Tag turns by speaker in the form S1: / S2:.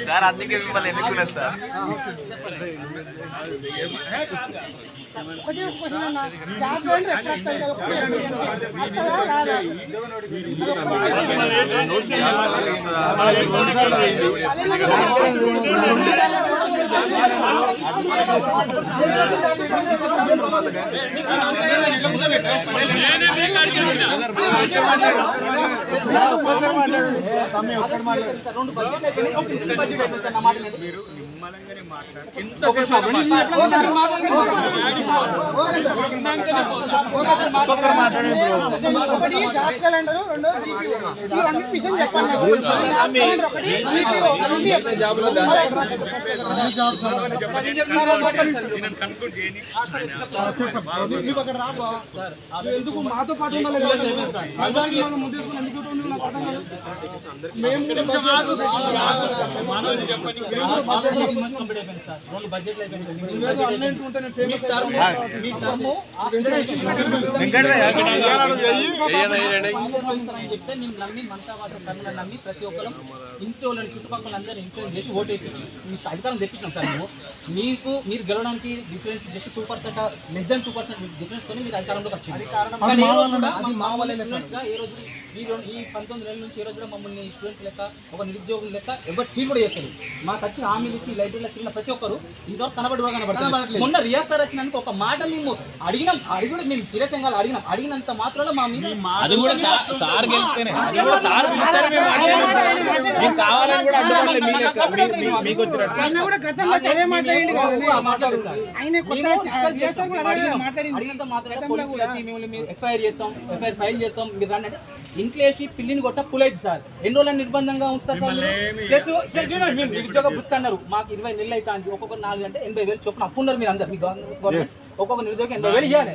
S1: Sir అందుకే మిమ్మల్ని ఎన్నుకున్నారు సార్.
S2: ఎందుకు మాతో పాటు
S3: చెప్తే మేము నమ్మి మనసావాస కర్మలను నమ్మి ప్రతి ఒక్కరు ఇంటి వాళ్ళని చుట్టుపక్కల అందరూ ఇన్ఫ్లుయెన్స్ చేసి ఓటు వేయించి మీకు అధికారం తెప్పించాం సార్. మేము మీరు గెలవడానికి difference just 2%, less than 2% difference తో మీరు అధికారంలోకి వచ్చింది. ఏ రోజు ఈ 19 నెలల నుంచి ఏ రోజు కూడా మమ్మల్ని స్టూడెంట్స్ లెక్క ఒక నిరుద్యోగుల లెక్క ఎవరు ట్రీట్ కూడా చేస్తారు. మాకు వచ్చి హామీలు ఇచ్చి లైబ్రరీలో తిన్న ప్రతి ఒక్కరు ఇంతవరకు కనబడలేదు. మొన్న రియాజ్ సార్ వచ్చినందుకు ఒక మాట మేము అడిగినాం, అడిగి కూడా మేము సీరియస్ గా అడిగినంత మాత్రంలో మా మీద అడిగినంత మాత్రం పోలీసులు వచ్చి మేము ఎఫ్ఐఆర్ చేస్తాం, ఎఫ్ఐఆర్ ఫైల్ చేస్తాం, మీరు రండి అంటే ఇంట్లో వేసి పిల్లిని కొట్ట పులైదు సార్. ఎన్ని రోజులు నిర్బంధంగా ఉంచుతారు సార్. ప్లస్ నిరుద్యోగ బుక్ అన్నారు, మాకు 20 నెలలు అయితే ఒక్కొక్క 4 అంటే 80,000 చొప్పున అప్పున్నారు మీరు అందరు. మీ గవర్నమెంట్ ఒక్కొక్క నిరుద్యోగం 80,000 ఇవ్వాలి.